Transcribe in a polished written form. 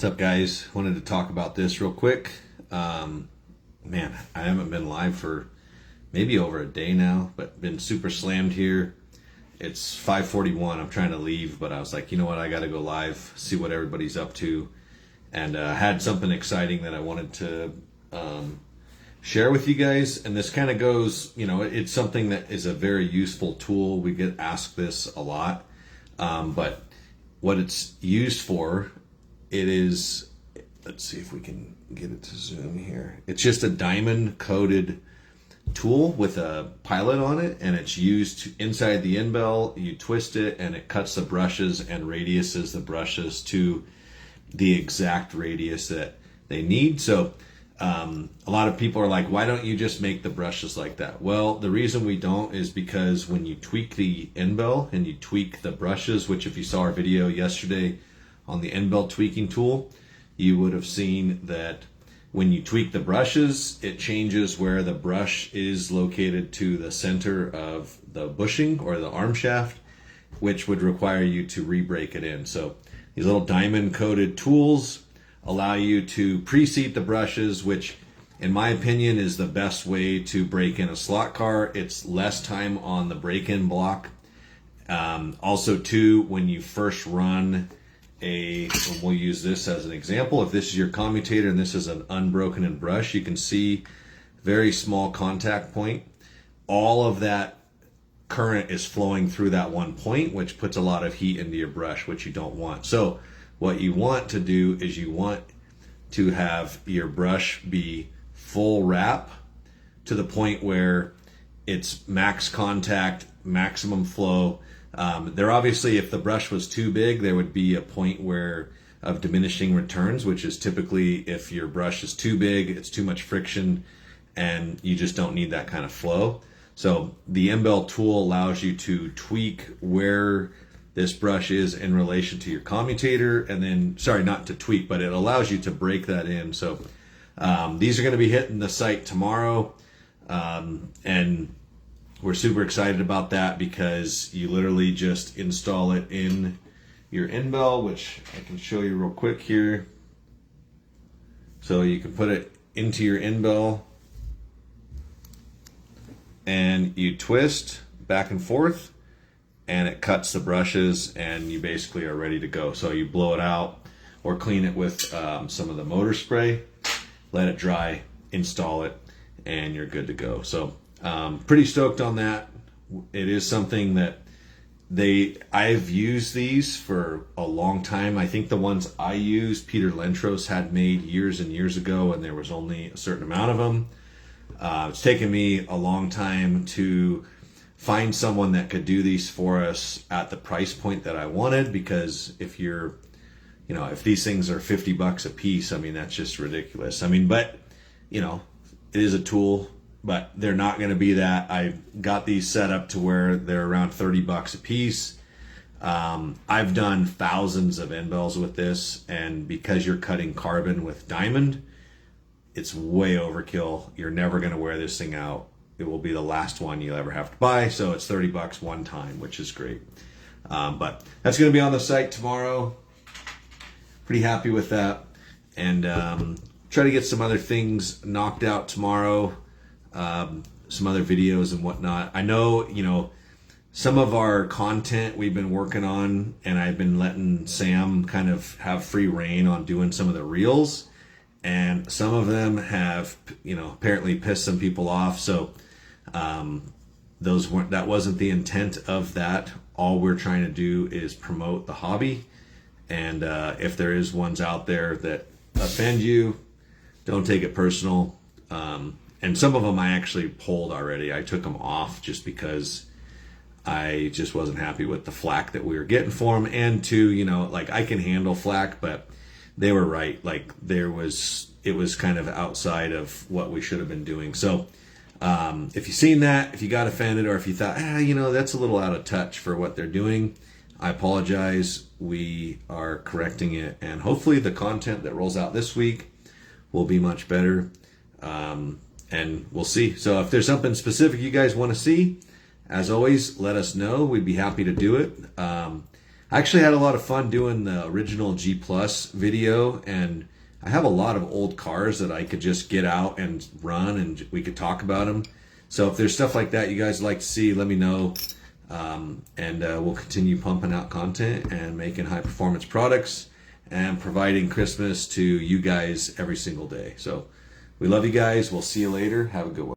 What's up, guys? Wanted to talk about this real quick. Man, I haven't been live for maybe over a day now, but been super slammed here. It's 5:41. I'm trying to leave, but I was like, you know what? I got to go live, see what everybody's up to, and had something exciting that I wanted to share with you guys. And this kind of goes, it's something that is a very useful tool. We get asked this a lot, but what it's used for, it is, let's see if we can get it to zoom here. It's just a diamond coated tool with a pilot on it, and it's used inside the end bell. You twist it and it cuts the brushes and radiuses the brushes to the exact radius that they need. So a lot of people are like, why don't you just make the brushes like that? Well, the reason we don't is because when you tweak the end bell and you tweak the brushes, which if you saw our video yesterday on the end bell tweaking tool, you would have seen that when you tweak the brushes, it changes where the brush is located to the center of the bushing or the arm shaft, which would require you to re-break it in. So these little diamond coated tools allow you to pre-seat the brushes, which in my opinion is the best way to break in a slot car. It's less time on the break-in block. Also too, when you first run and we'll use this as an example. If this is your commutator and this is an unbroken in brush, you can see very small contact point. All of that current is flowing through that one point, which puts a lot of heat into your brush, which you don't want. So what you want to do is you want to have your brush be full wrap to the point where it's max contact, maximum flow. There obviously, if the brush was too big, there would be a point where of diminishing returns, which is typically if your brush is too big, it's too much friction, and you just don't need that kind of flow. So the M-Bell tool allows you to tweak where this brush is in relation to your commutator, and then, sorry, not to tweak, but it allows you to break that in. So these are going to be hitting the site tomorrow, and we're super excited about that because you literally just install it in your end bell, which I can show you real quick here. So you can put it into your end bell and you twist back and forth and it cuts the brushes and you basically are ready to go. So you blow it out or clean it with some of the motor spray, let it dry, install it, and you're good to go. So pretty stoked on that. It is something that I've used these for a long time. I think the ones I used, Peter Lentros had made years and years ago, and there was only a certain amount of them. It's taken me a long time to find someone that could do these for us at the price point that I wanted, because if if these things are $50 a piece, I mean, that's just ridiculous. I mean, but it is a tool, but they're not going to be that. I got these set up to where they're around $30 a piece. I've done thousands of end bells with this, and because you're cutting carbon with diamond, it's way overkill. You're never going to wear this thing out. It will be the last one you'll ever have to buy. So it's $30 one time, which is great. But that's going to be on the site tomorrow. Pretty happy with that. And try to get some other things knocked out tomorrow. Some other videos and whatnot. I know, some of our content we've been working on, and I've been letting Sam kind of have free reign on doing some of the reels, and some of them have, apparently pissed some people off. So that wasn't the intent of that. All we're trying to do is promote the hobby, and if there is ones out there that offend you, don't take it personal. And some of them I actually pulled already. I took them off just because I just wasn't happy with the flack that we were getting for them. And two, I can handle flack, but they were right. It was kind of outside of what we should have been doing. So if you've seen that, if you got offended, or if you thought, that's a little out of touch for what they're doing, I apologize. We are correcting it. And hopefully the content that rolls out this week will be much better. And we'll see. So if there's something specific you guys want to see, as always, let us know. We'd be happy to do it. I actually had a lot of fun doing the original G Plus video, and I have a lot of old cars that I could just get out and run, and we could talk about them. So if there's stuff like that you guys like to see, let me know, and we'll continue pumping out content and making high performance products and providing Christmas to you guys every single day. So we love you guys. We'll see you later. Have a good one.